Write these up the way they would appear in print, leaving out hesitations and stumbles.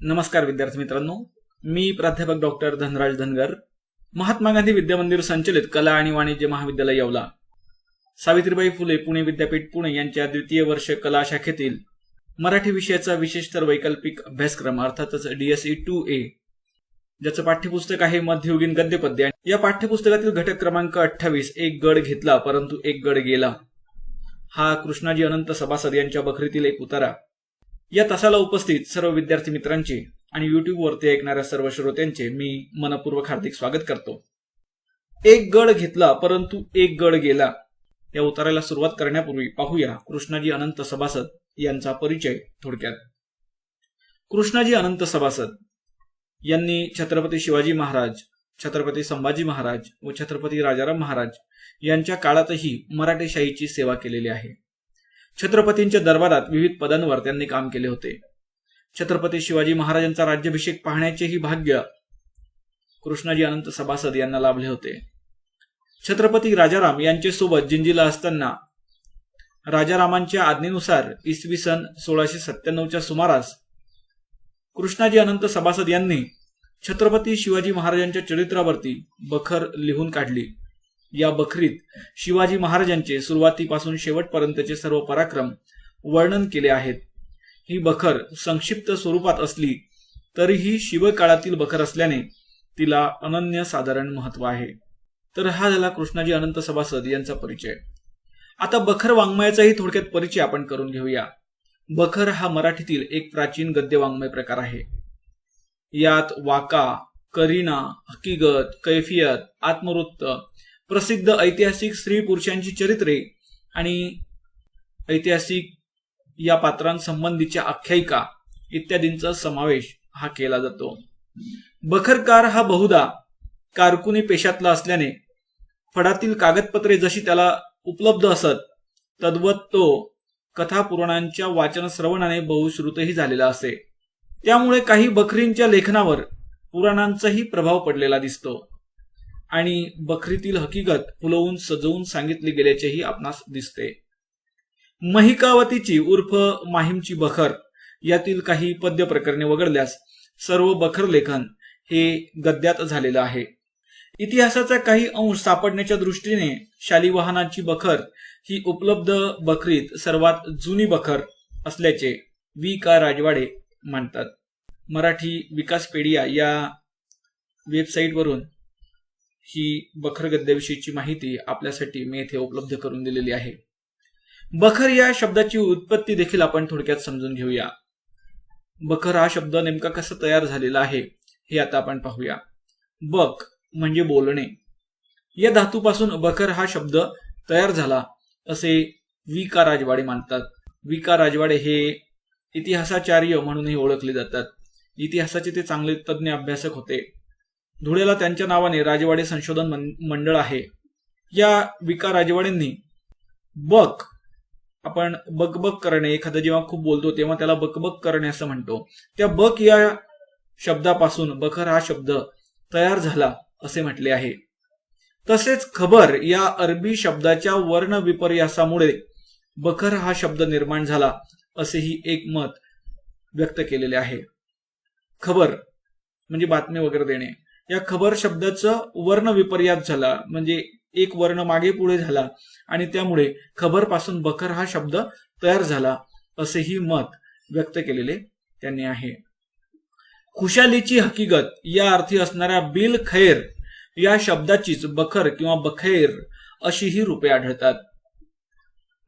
नमस्कार विद्यार्थी मित्रांनो, मी प्राध्यापक डॉक्टर धनराज धनगर, महात्मा गांधी विद्या मंदिर संचलित कला आणि वाणिज्य महाविद्यालय येवला, सावित्रीबाई फुले पुणे विद्यापीठ पुणे यांच्या द्वितीय वर्ष कला शाखेतील मराठी विषयाचा विशेषतर वैकल्पिक अभ्यासक्रम अर्थातच DSE 2A, ज्याचं पाठ्यपुस्तक आहे मध्ययुगीन गद्यपद्य। या पाठ्यपुस्तकातील घटक क्रमांक 28 एक गड घेतला परंतु एक गड गेला, हा कृष्णाजी अनंत सभासद यांच्या बखरीतील एक उतारा। या तासाला उपस्थित सर्व विद्यार्थी मित्रांचे आणि YouTube वरती ऐकणाऱ्या सर्व श्रोत्यांचे मी मनपूर्वक हार्दिक स्वागत करतो। एक गड घेतला परंतु एक गड गेला या उताराला सुरुवात करण्यापूर्वी पाहूया कृष्णाजी अनंत सभासद यांचा परिचय थोडक्यात। कृष्णाजी अनंत सभासद यांनी छत्रपती शिवाजी महाराज, छत्रपती संभाजी महाराज व छत्रपती राजाराम महाराज यांच्या काळातही मराठेशाहीची सेवा केलेली आहे। छत्रपतींच्या दरबारात विविध पदांवर त्यांनी काम केले होते। छत्रपती शिवाजी महाराजांचा राज्याभिषेक पाहण्याचेही भाग्य कृष्णाजी अनंत सभासद यांना लाभले होते। छत्रपती राजाराम यांचे सोबत जिंजीला असताना राजारामांच्या आज्ञेनुसार इसवी सन 1697च्या सुमारास कृष्णाजी अनंत सभासद यांनी छत्रपती शिवाजी महाराजांच्या चरित्रावरती बखर लिहून काढली। या बखरीत शिवाजी महाराजांचे सुरुवातीपासून शेवटपर्यंतचे सर्व पराक्रम वर्णन केले आहेत। ही बखर संक्षिप्त स्वरूपात असली तरीही शिवकाळातील बखर असल्याने तिला अनन्यसाधारण महत्व आहे। तर हा झाला कृष्णाजी अनंत सभासद यांचा परिचय। आता बखर वाङ्मयाचाही थोडक्यात परिचय आपण करून घेऊया। बखर हा मराठीतील एक प्राचीन गद्य वाङ्मय प्रकार आहे। यात वाका, करीना, हकीकत, कैफियत, आत्मवृत्त, प्रसिद्ध ऐतिहासिक स्त्री पुरुषांची चरित्रे आणि ऐतिहासिक या पात्रांसंबंधीच्या आख्यायिका इत्यादींचा समावेश हा केला जातो। बखरकार हा बहुधा कारकुनी पेशातला असल्याने फडातील कागदपत्रे जशी त्याला उपलब्ध असत तद्वत तो कथापुराणांच्या वाचन श्रवणाने बहुश्रुतही झालेला असे। त्यामुळे काही बखरींच्या लेखनावर पुराणांचाही प्रभाव पडलेला दिसतो आणि बखरीतील हकीकत फुलवून सजवून सांगितली गेल्याचेही आपणास दिसते। महिकावतीची उर्फ माहीमची बखर यातील काही पद्य प्रकरणे वगळल्यास सर्व बखर लेखन हे गद्यात झालेलं आहे। इतिहासाचा काही अंश सापडण्याच्या दृष्टीने शालिवाहनाची बखर ही उपलब्ध बखरीत सर्वात जुनी बखर असल्याचे V.K. राजवाडे मानतात। मराठी विकासपेडिया या वेबसाईटवरून ही बखर गद्याविषयीची माहिती आपल्यासाठी मी येथे उपलब्ध करून दिलेली आहे। बखर या शब्दाची उत्पत्ती देखील आपण थोडक्यात समजून घेऊया। बखर हा शब्द नेमका कसा तयार झालेला आहे हे आता आपण पाहूया। बक म्हणजे बोलणे, या धातूपासून बखर हा शब्द तयार झाला असे V.K. राजवाडे मानतात। V.K. राजवाडे हे इतिहासाचार्य म्हणूनही ओळखले जातात। इतिहासाचे ते चांगले तज्ञ अभ्यासक होते। धुळ्याला त्यांच्या नावाने राजवाडे संशोधन मंडळ आहे। या V.K. राजवाडेंनी बक, आपण बकबक करणे, एखादं जेव्हा खूप बोलतो तेव्हा त्याला बकबक करणे असं म्हणतो, त्या बक या शब्दापासून बखर हा शब्द तयार झाला असे म्हटले आहे। तसेच खबर या अरबी शब्दाच्या वर्ण विपर्यासामुळे बखर हा शब्द निर्माण झाला असेही एक मत व्यक्त केलेले आहे। खबर म्हणजे बातमी वगैरे देणे, या खबर शब्दाचं वर्ण विपर्यास झाला म्हणजे एक वर्ण मागे पुढे झाला आणि त्यामुळे खबर पासून बखर हा शब्द तयार झाला असेही मत व्यक्त केलेले त्यांनी आहे। खुशालीची हकीकत या अर्थी असणाऱ्या बिल खैर या शब्दाचीच बखर किंवा बखैर अशीही रूपे आढळतात।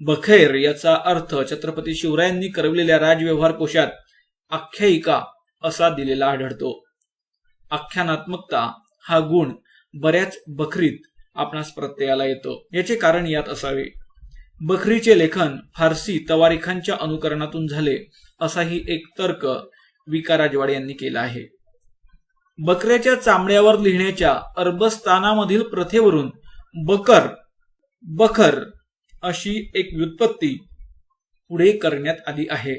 बखैर याचा अर्थ छत्रपती शिवरायांनी करवलेल्या राजव्यवहार कोशात आख्यायिका असा दिलेला आढळतो। आख्यानात्मकता हा गुण बऱ्याच बखरीत आपणास प्रत्ययाला येतो। याचे कारण यात असावे। बखरीचे लेखन फारसी तवारीखांच्या अनुकरणातून झाले असाही एक तर्क V.K. राजवाडे यांनी केला आहे। बकऱ्याच्या चामड्यावर लिहिण्याच्या अरबस्तानामधील प्रथेवरून बकर, बखर अशी एक व्युत्पत्ती पुढे करण्यात आली आहे।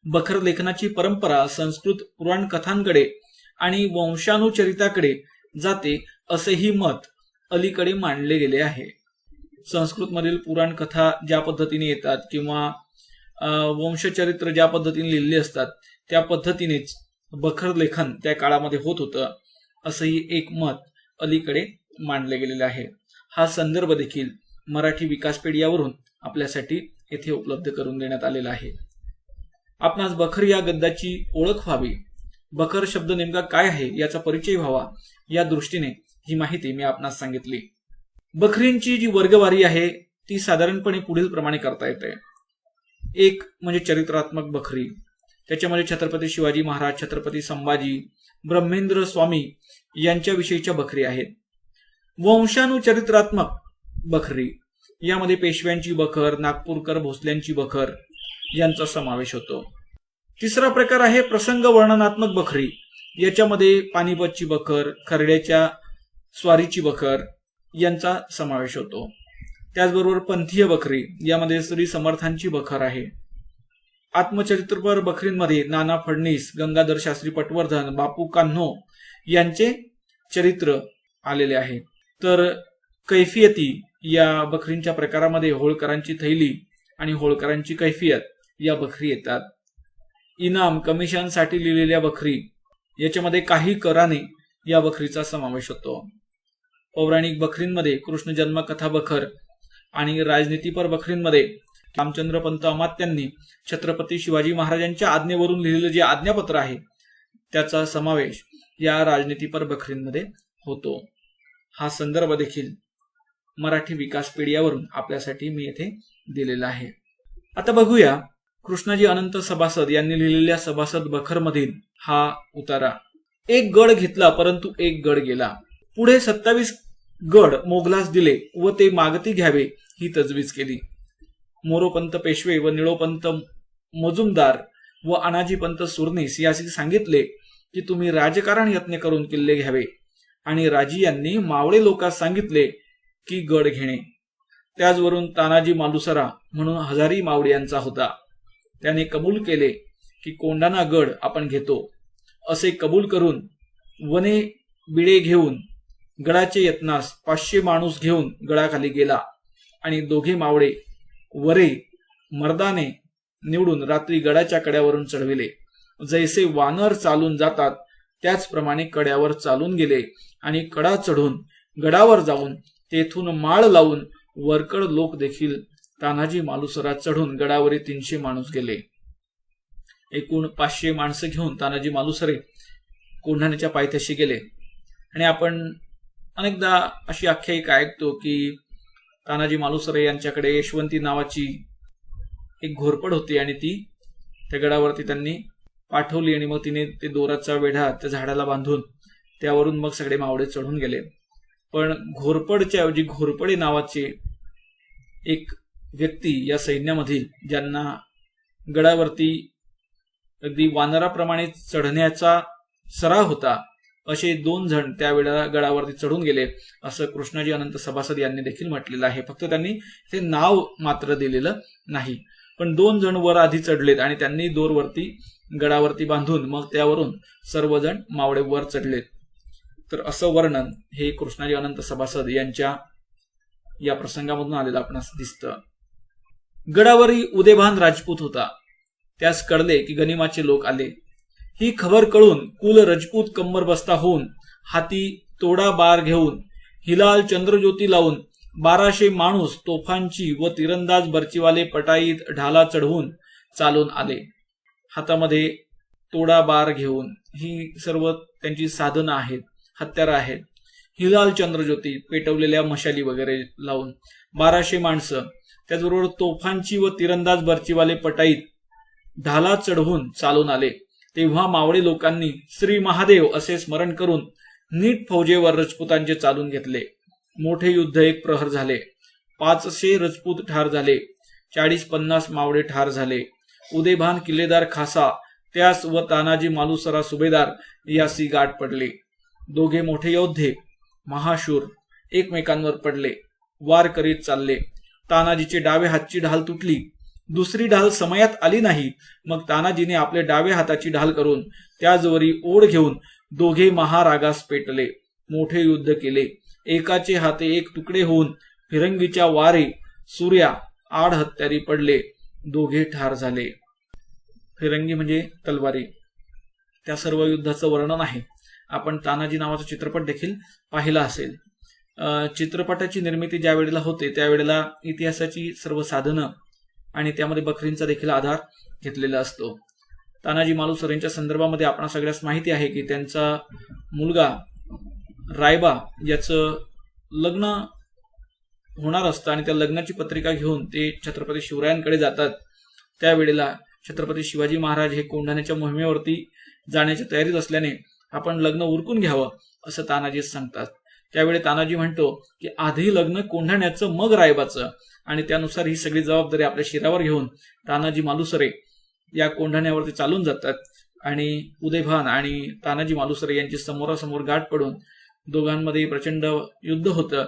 बखर लेखनाची परंपरा संस्कृत पुराण कथांकडे आणि वंशानुचरिताकडे जाते असेही मत अलीकडे मांडले गेले आहे। संस्कृत मधील पुराण कथा ज्या पद्धतीने येतात किंवा वंशचरित्र ज्या पद्धतीने लिहिलेले असतात त्या पद्धतीनेच बखर लेखन त्या काळामध्ये होत होतं, असंही एक मत अलीकडे मांडले गेलेले आहे. हा संदर्भ देखील मराठी विकासपीठ यावरून आपल्यासाठी येथे उपलब्ध करून देण्यात आलेला आहे. आपणास बखर या गद्याची ओळख व्हावी, बखर शब्द नेमका काय आहे याचा परिचय व्हावा, या दृष्टीने ही माहिती मी आपणास सांगितली. बखरींची जी वर्गवारी आहे ती साधारणपणे पुढील प्रमाणे करता येते. एक म्हणजे चरित्रात्मक बखरी, त्याच्यामध्ये छत्रपती शिवाजी महाराज, छत्रपती संभाजी, ब्रह्मेंद्र स्वामी यांच्याविषयीच्या बखरी आहेत. वंशानुचरित्रात्मक बखरी, यामध्ये पेशव्यांची बखर, नागपूरकर भोसल्यांची बखर यांचा समावेश होतो. तिसरा प्रकार आहे प्रसंग वर्णनात्मक बखरी, याच्यामध्ये पानिपतची बखर, खर्ड्याच्या स्वारीची बखर यांचा समावेश होतो. त्याचबरोबर पंथीय बखरी, यामध्ये श्री समर्थांची बखर आहे. आत्मचरित्रपर बखरींमध्ये नाना फडणीस, गंगाधर शास्त्री पटवर्धन, बापू कान्हो यांचे चरित्र आलेले आहे. तर कैफियती या बखरींच्या प्रकारामध्ये होळकरांची थैली आणि होळकरांची कैफियत या बखरी येतात. इनाम कमिशनसाठी लिहिलेल्या बखरी, याच्यामध्ये काही कराने या बखरीचा समावेश होतो. पौराणिक बखरींमध्ये कृष्ण जन्म कथा बखर आणि राजनीतीपर बखरींमध्ये रामचंद्रपंत अमात्यांनी छत्रपती शिवाजी महाराजांच्या आज्ञेवरून लिहिलेले जे आज्ञापत्र आहे त्याचा समावेश या राजनीतीपर बखरींमध्ये होतो. हा संदर्भ देखील मराठी विकासपीठ यावरून आपल्यासाठी मी येथे दिलेला आहे. आता बघूया कृष्णाजी अनंत सभासद यांनी लिहिलेल्या सभासद बखर मधील हा उतारा. एक गड घेतला परंतु एक गड गेला, पुढे 27 गड मोगलास दिले व ते मागती घ्यावे ही तजवीज केली. मोरोपंत पेशवे व निळोपंत मजुमदार व अनाजीपंत सुरनीस यासी सांगितले की तुम्ही राजकारण यत्न करून किल्ले घ्यावे, आणि राजी यांनी मावळे लोकांस सांगितले की गड घेणे. त्याचवरून तानाजी मालुसरा म्हणून हजारी मावळे यांचा होता, त्याने कबूल केले की कोंढाणा गड आपण घेतो. असे कबूल करून वने बिडे घेऊन गडाचे यत्नास 500 माणूस घेऊन गडाखाली गेला, आणि दोघे मावळे वरे मर्दाने निवडून रात्री गडाच्या कड्यावरून चढविले. जैसे वानर चालून जातात त्याचप्रमाणे कड्यावर चालून गेले, आणि कडा चढून गडावर जाऊन तेथून माळ लावून वरकड लोक देखील तानाजी मालुसरा चढून गडावरील 300 माणूस गेले. एकूण 500 माणसं घेऊन तानाजी मालुसरे कोंढाण्याच्या पायथ्याशी गेले. आणि आपण अनेकदा अशी आख्यायिका ऐकतो की तानाजी मालुसरे यांच्याकडे यशवंती नावाची एक घोरपड होती, आणि ती त्या गडावरती त्यांनी पाठवली, आणि मग तिने ते दोराचा वेढा त्या झाडाला बांधून त्यावरून मग सगळे मावळे चढून गेले. पण घोरपडच्या ऐवजी घोरपडे नावाचे एक व्यक्ती या सैन्यामधील, ज्यांना गडावरती अगदी वानराप्रमाणे चढण्याचा सराव होता, असे 2 जण त्यावेळेला गडावरती चढून गेले असं कृष्णाजी अनंत सभासद यांनी देखील म्हटलेलं आहे. फक्त त्यांनी ते नाव मात्र दिलेलं नाही. पण 2 जण वर आधी चढलेत आणि त्यांनी दोरवरती गडावरती बांधून मग त्यावरून सर्वजण मावळे वर चढलेत. तर असं वर्णन हे कृष्णाजी अनंत सभासद यांच्या या प्रसंगामधून आलेलं आपणास दिसतं. गडावरी उदयभान राजपूत होता, त्यास कळले की गनिमाचे लोक आले. ही खबर कळून कुल रजपूत कंबर बसता होऊन हाती तोडा बार घेऊन हिलाल चंद्रज्योती लावून 1200 माणूस तोफांची व तिरंदाज बर्चीवाले पटाईत ढाला चढवून चालून आले. हातामध्ये तोडा बार घेऊन, ही सर्व त्यांची साधनं आहेत, हत्यारं आहेत. हिलाल चंद्रज्योती, पेटवलेल्या मशाली वगैरे लावून 1200 माणसं, त्याचबरोबर तोफांची व तिरंदाज बर्चीवाले पटाईत ढाला चढवून चालून आले. तेव्हा मावळे लोकांनी श्री महादेव असे स्मरण करून नीट फौजेवर रजपुतांचे चालून घेतले. मोठे युद्ध 1 प्रहर झाले. 500 रजपूत ठार झाले, 40-50 मावळे ठार झाले. उदयभान किल्लेदार खासा त्यास व तानाजी मालुसरा सुभेदार यासी गाठ पडले. दोघे मोठे योद्धे महाशूर एकमेकांवर पडले, वार करीत चालले. तानाजीचे डावे हातची ढाल तुटली, दुसरी ढाल समयात आली नाही. मग तानाजीने आपले डावे हाताची ढाल करून त्याजवरी ओढ घेऊन दोघे महारागास पेटले. मोठे युद्ध केले. एकाचे हाते 1 तुकडे होऊन फिरंगीच्या वारे सूर्या आड हत्यारी पडले. दोघे ठार झाले. फिरंगी म्हणजे तलवारी, त्या सर्व युद्धाचं वर्णन आहे. आपण तानाजी नावाचा चित्रपट देखील पाहिला असेल. चित्रपटाची निर्मिती ज्या वेळेला होते त्यावेळेला इतिहासाची सर्व साधनं आणि त्यामध्ये बखरींचा देखील आधार घेतलेला असतो. तानाजी मालुसरेंच्या संदर्भामध्ये आपणा सगळ्यास माहिती आहे की त्यांचा मुलगा रायबा याचं लग्न होणार असतं आणि त्या लग्नाची पत्रिका घेऊन ते छत्रपती शिवरायांकडे जातात. त्यावेळेला छत्रपती शिवाजी महाराज हे कोंढाण्याच्या मोहिमेवरती जाण्याच्या तयारीत असल्याने आपण लग्न उरकून घ्यावं असं तानाजी सांगतात. त्यावेळी तानाजी म्हणतो की आधी लग्न कोंढाण्याचं मग रायबाचं, आणि त्यानुसार ही सगळी जबाबदारी आपल्या शिरावर घेऊन तानाजी मालुसरे या कोंढाण्यावरती चालून जातात. आणि उदयभान आणि तानाजी मालुसरे यांची समोरासमोर गाठ पडून दोघांमध्ये प्रचंड युद्ध होतं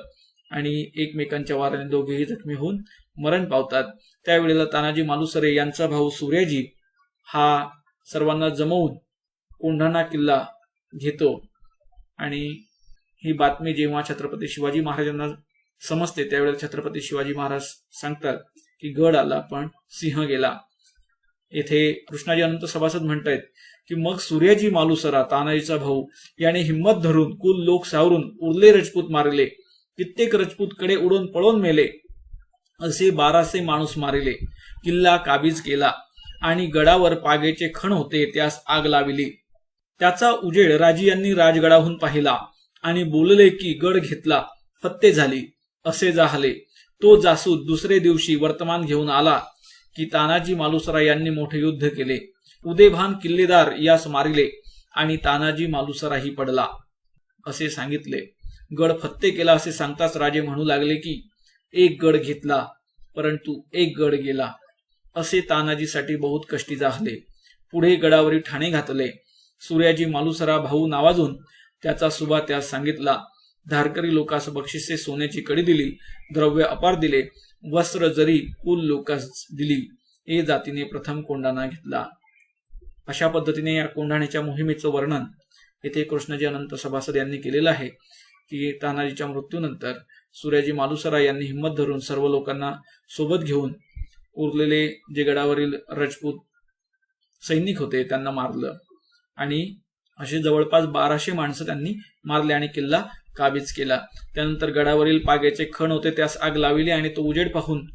आणि एकमेकांच्या वाराने दोघेही जखमी होऊन मरण पावतात. त्यावेळेला तानाजी मालुसरे यांचा भाऊ सूर्याजी हा सर्वांना जमवून कोंढाणा किल्ला घेतो आणि ही बातमी जेव्हा छत्रपती शिवाजी महाराजांना समजते त्यावेळेला छत्रपती शिवाजी महाराज सांगतात की गड आला पण सिंह गेला. येथे कृष्णाजी अनंत सभासद म्हणतायत की मग सूर्याजी मालुसरा तानाजीचा भाऊ याने हिंमत धरून कुल लोक सावरून उरले राजपूत मारले, कित्येक राजपूत कडे उडून पळून मेले, असे 1200 माणूस मारिले, किल्ला काबीज केला आणि गडावर पागेचे खण होते त्यास आग लाविली. त्याचा उजेड राजी यांनी राजगडाहून पाहिला आणि बोलले की गड घेतला, फत्ते झाली. असे झाले. तो जासूद दुसरे दिवशी वर्तमान घेऊन आला की तानाजी मालुसरा यांनी मोठे युद्ध केले, उदयभान किल्लेदार यास मारिले आणि तानाजी मालुसराही पडला. असे सांगितले. गड फत्ते केला असे सांगताच राजे म्हणू लागले की एक गड घेतला परंतु एक गड गेला. असे तानाजीसाठी बहुत कष्टी झाले. पुढे गडावरील ठाणे घातले. सूर्याजी मालुसरा भाऊ नावाजून त्याचा सुबा त्यास सांगितला. धारकरी लोकास बक्षिसे सोन्याची कडी दिली, द्रव्य अपार दिले, वस्त्र जरी कुल लोकास दिली. ए जातीने प्रथम कोंढाणा घेतला. अशा पद्धतीने या कोंढाण्याच्या मोहिमेचं वर्णन येथे कृष्णाजी अनंत सभासद यांनी केलेलं आहे की तानाजीच्या मृत्यूनंतर सूर्याजी मालुसरा यांनी हिंमत धरून सर्व लोकांना सोबत घेऊन उरलेले जे गडावरील राजपूत सैनिक होते त्यांना मारलं आणि असे जवळपास 1200 माणसं त्यांनी मारले आणि किल्ला काबीज केला. त्यानंतर गडावरील पाग्याचे खण होते त्यास आग लाविली आणि तो उजेड पाहून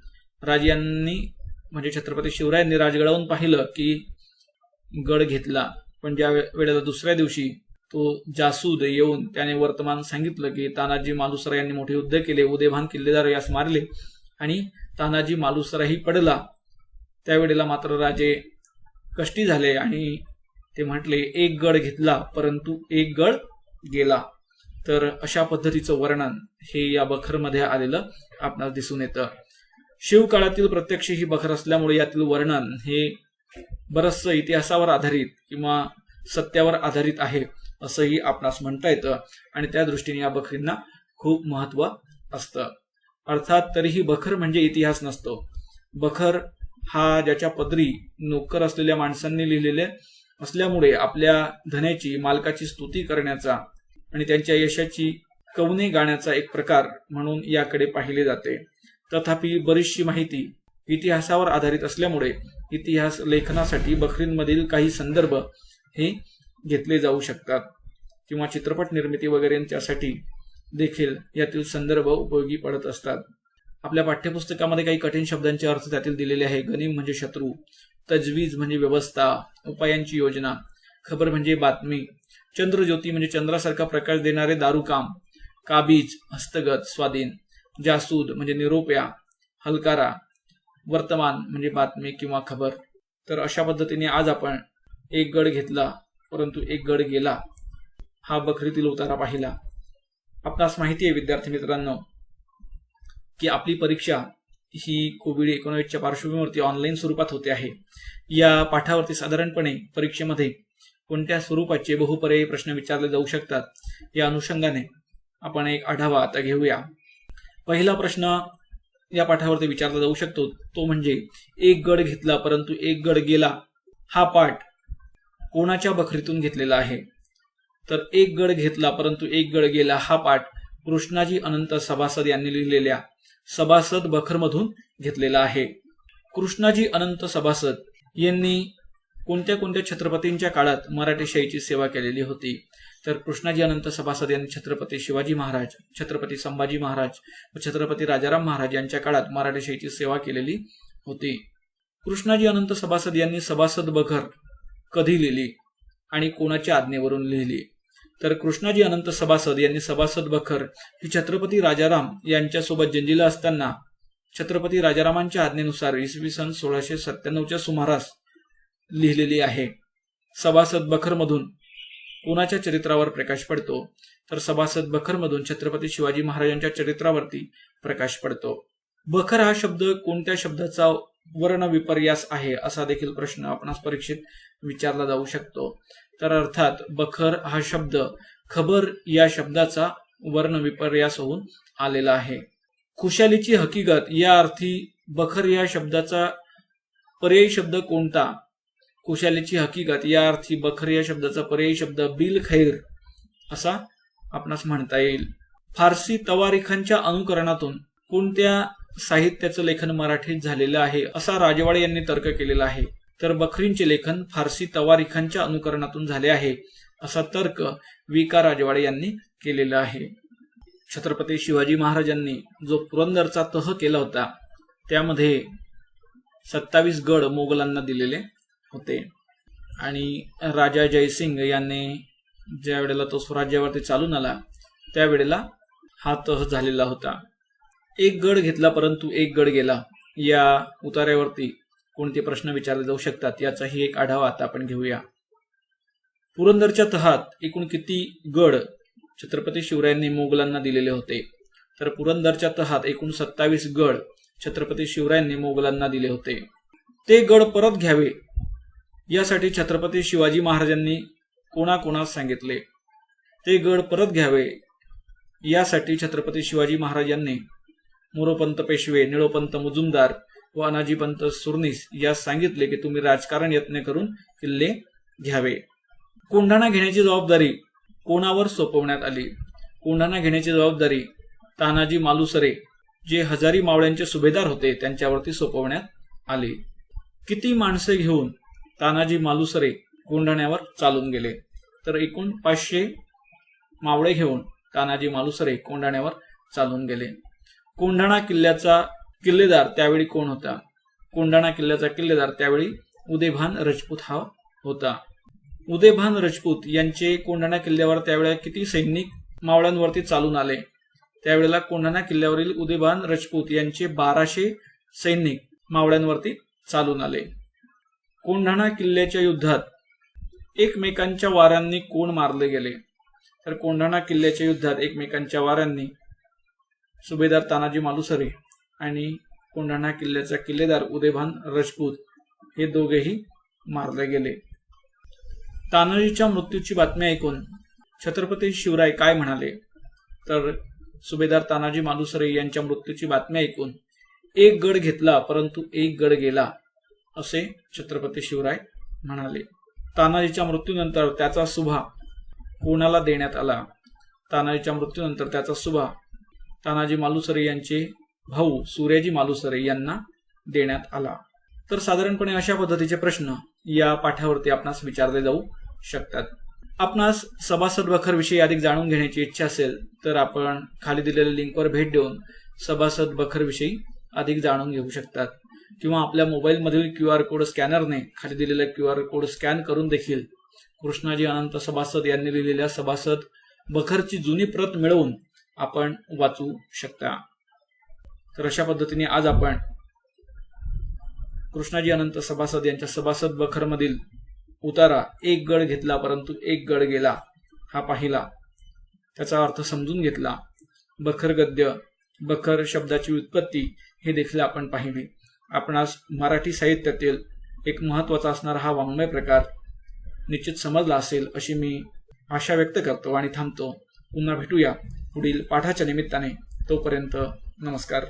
राजांनी म्हणजे छत्रपती शिवरायांनी राजगडावरून पाहिलं की गड घेतला. पण ज्या वेळेला दुसऱ्या दिवशी तो जासूद येऊन त्याने वर्तमान सांगितलं की तानाजी मालुसरा यांनी मोठे युद्ध केले, उदयभान किल्लेदार यास मारले आणि तानाजी मालुसराही पडला. त्यावेळेला मात्र राजे कष्टी झाले आणि ते म्हटले एक गड घेतला परंतु एक गड गेला. तर अशा पद्धतीचं वर्णन हे या बखरमध्ये आलेलं आपणास दिसून येतं. शिवकाळातील प्रत्यक्ष ही बखर असल्यामुळे यातील वर्णन हे बरचसं इतिहासावर आधारित किंवा सत्यावर आधारित आहे असंही आपणास म्हणता येतं आणि त्या दृष्टीने या बखरींना खूप महत्व असतं. अर्थात तरीही बखर म्हणजे इतिहास नसतो. बखर हा ज्याच्या पदरी नोकर असलेल्या माणसांनी लिहिलेले असल्यामुळे आपल्या धन्याची मालकाची स्तुती करण्याचा आणि त्यांच्या यशाची कवने गाण्याचा एक प्रकार म्हणून याकडे पाहिले जाते. तथापि बरीचशी माहिती इतिहासावर आधारित असल्यामुळे इतिहास लेखनासाठी बखरींमधील काही संदर्भ हे घेतले जाऊ शकतात किंवा चित्रपट निर्मिती वगैरेंच्यासाठी देखील यातील संदर्भ उपयोगी पडत असतात. आपल्या पाठ्यपुस्तकामध्ये काही कठीण शब्दांचे अर्थ त्यातील दिलेले आहे. गनीम म्हणजे शत्रू, तजवीज म्हणजे व्यवस्था, उपायांची योजना, खबर म्हणजे बातमी, चंद्रज्योती म्हणजे चंद्रासारखा प्रकाश देणारे दारूकाम, काबीज हस्तगत स्वाधीन, जासूद म्हणजे निरोप्या, हलकारा, वर्तमान म्हणजे बातमी किंवा खबर. तर अशा पद्धतीने आज आपण एक गड घेतला परंतु एक गड गेला हा बखरीतील उतारा पाहिला. आपणास माहिती आहे विद्यार्थी मित्रांनो की आपली परीक्षा ही कोविड-19च्या पार्श्वभूमीवरती ऑनलाईन स्वरूपात होते आहे. या पाठावरती साधारणपणे परीक्षेमध्ये कोणत्या स्वरूपाचे बहुपर्यायी प्रश्न विचारले जाऊ शकतात या अनुषंगाने आपण एक आढावा आता घेऊया. पहिला प्रश्न या पाठावरती विचारला जाऊ शकतो तो म्हणजे एक गड घेतला परंतु एक गड गेला हा पाठ कोणाच्या बखरीतून घेतलेला आहे. तर एक गड घेतला परंतु एक गड गेला हा पाठ कृष्णाजी अनंत सभासद यांनी लिहिलेल्या सभासद बखरमधून घेतलेला आहे. कृष्णाजी अनंत सभासद यांनी कोणत्या कोणत्या छत्रपतींच्या काळात मराठेशाहीची सेवा केलेली होती? तर कृष्णाजी अनंत सभासद यांनी छत्रपती शिवाजी महाराज, छत्रपती संभाजी महाराज व छत्रपती राजाराम महाराज यांच्या काळात मराठेशाहीची सेवा केलेली होती. कृष्णाजी अनंत सभासद यांनी सभासद बखर कधी लिहिली आणि कोणाच्या आज्ञेवरून लिहिली? तर कृष्णाजी अनंत सभासद यांनी सभासद बखर ही छत्रपती राजाराम यांच्यासोबत जंजिला असताना छत्रपती राजारामांच्या आज्ञेनुसार इसवी सन 1697च्या सुमारास लिहिलेली आहे. सभासद बखर मधून कोणाच्या चरित्रावर प्रकाश पडतो? तर सभासद बखर मधून छत्रपती शिवाजी महाराजांच्या चरित्रावरती प्रकाश पडतो. बखर हा शब्द कोणत्या शब्दाचा वर्ण विपर्यास आहे असा देखील प्रश्न आपणास परीक्षेत विचारला जाऊ शकतो. तर अर्थात बखर हा शब्द खबर या शब्दाचा वर्ण विपर्यास होऊन आलेला आहे. खुशालीची हकीकत या अर्थी बखर या शब्दाचा पर्यायी शब्द कोणता? खुशालीची हकीकत या अर्थी बखर या शब्दाचा पर्यायी शब्द बिल खैर असा आपणास म्हणता येईल. फारसी तवारीखांच्या अनुकरणातून कोणत्या साहित्याचं लेखन मराठीत झालेलं आहे असा राजवाडे यांनी तर्क केलेला आहे. तर बखरींचे लेखन फारसी तवारीखांच्या अनुकरणातून झाले आहे असा तर्क विका राजवाडे यांनी केलेला आहे. छत्रपती शिवाजी महाराजांनी जो पुरंदरचा तह केला होता त्यामध्ये 27 गड मोगलांना दिलेले होते आणि राजा जयसिंग यांनी ज्या वेळेला तो स्वराज्यावरती चालून आला त्यावेळेला हा तह झालेला होता. एक गड घेतला परंतु एक गड गेला या उतार्यावरती कोणते प्रश्न विचारले जाऊ शकतात याचाही एक आढावा आता आपण घेऊया. पुरंदरच्या तहात एकूण किती गड छत्रपती शिवरायांनी मोगलांना दिलेले होते? तर पुरंदरच्या तहात एकूण 27 गड छत्रपती शिवरायांनी मोगलांना दिले होते. ते गड परत घ्यावे यासाठी छत्रपती शिवाजी महाराजांनी कोणाकोणास सांगितले? ते गड परत घ्यावे यासाठी छत्रपती शिवाजी महाराजांनी मोरोपंत पेशवे, निळोपंत मुजुमदार व अनाजीपंत सुरनीस यास सांगितले की तुम्ही राजकारण यत्न करून किल्ले घ्यावे. कोंढाणा घेण्याची जबाबदारी कोणावर सोपवण्यात आली? कोंढाणा घेण्याची जबाबदारी तानाजी मालुसरे जे हजारी मावळ्यांचे सुभेदार होते त्यांच्यावरती सोपवण्यात आली. किती माणसे घेऊन तानाजी मालुसरे कोंढाण्यावर चालून गेले? तर एकूण 500 मावळे घेऊन तानाजी मालुसरे कोंढाण्यावर चालून गेले. कोंढाणा किल्ल्याचा किल्लेदार त्यावेळी कोण होता? कोंढाणा किल्ल्याचा किल्लेदार त्यावेळी उदयभान राजपूत हा होता. उदयभान राजपूत यांचे कोंढाणा किल्ल्यावर त्यावेळेला किती सैनिक मावळ्यांवरती चालून आले? त्यावेळेला कोंढाणा किल्ल्यावरील उदयभान राजपूत यांचे 1200 सैनिक मावळ्यांवरती चालून आले. कोंढाणा किल्ल्याच्या युद्धात एकमेकांच्या वाऱ्यांनी कोण मारले गेले? तर कोंढाणा किल्ल्याच्या युद्धात एकमेकांच्या वाऱ्यांनी सुभेदार तानाजी मालुसरे आणि कोंढाणा किल्ल्याचा किल्लेदार उदयभान राजपूत हे दोघेही मारले गेले. तानाजीच्या मृत्यूची बातमी ऐकून छत्रपती शिवराय काय म्हणाले? तर सुभेदार तानाजी मालुसरे यांच्या मृत्यूची बातमी ऐकून एक गड घेतला परंतु एक गड गेला असे छत्रपती शिवराय म्हणाले. तानाजीच्या मृत्यूनंतर त्याचा सुभा कोणाला देण्यात आला? तानाजीच्या मृत्यूनंतर त्याचा सुभा तानाजी मालुसरे यांचे भाऊ सूर्याजी मालुसरे यांना देण्यात आला. तर साधारणपणे अशा पद्धतीचे प्रश्न या पाठावरती आपणास विचारले जाऊ शकतात. आपणास सभासद बखर विषयी अधिक जाणून घेण्याची इच्छा असेल तर आपण खाली दिलेल्या लिंकवर भेट देऊन सभासद बखर विषयी अधिक जाणून घेऊ शकतात किंवा आपल्या मोबाईल मधील QR कोड स्कॅनरने खाली दिलेला QR कोड स्कॅन करून देखील कृष्णाजी अनंत सभासद यांनी लिहिलेल्या सभासद बखरची जुनी प्रत मिळवून आपण वाचू शकता. तर अशा पद्धतीने आज आपण कृष्णाजी अनंत सभासद यांच्या सभासद बखर मधील उतारा एक गड घेतला परंतु एक गड गेला हा पाहिला, त्याचा अर्थ समजून घेतला. बखर गद्य, बखर शब्दाची उत्पत्ती हे देखील आपण पाहिले. आपणास मराठी साहित्यातील एक महत्त्वाचा असणारा हा वाङ्मय प्रकार निश्चित समजला असेल अशी मी आशा व्यक्त करतो आणि थांबतो. पुन्हा भेटूया पुढील पाठाच्या निमित्ताने. तोपर्यंत नमस्कार.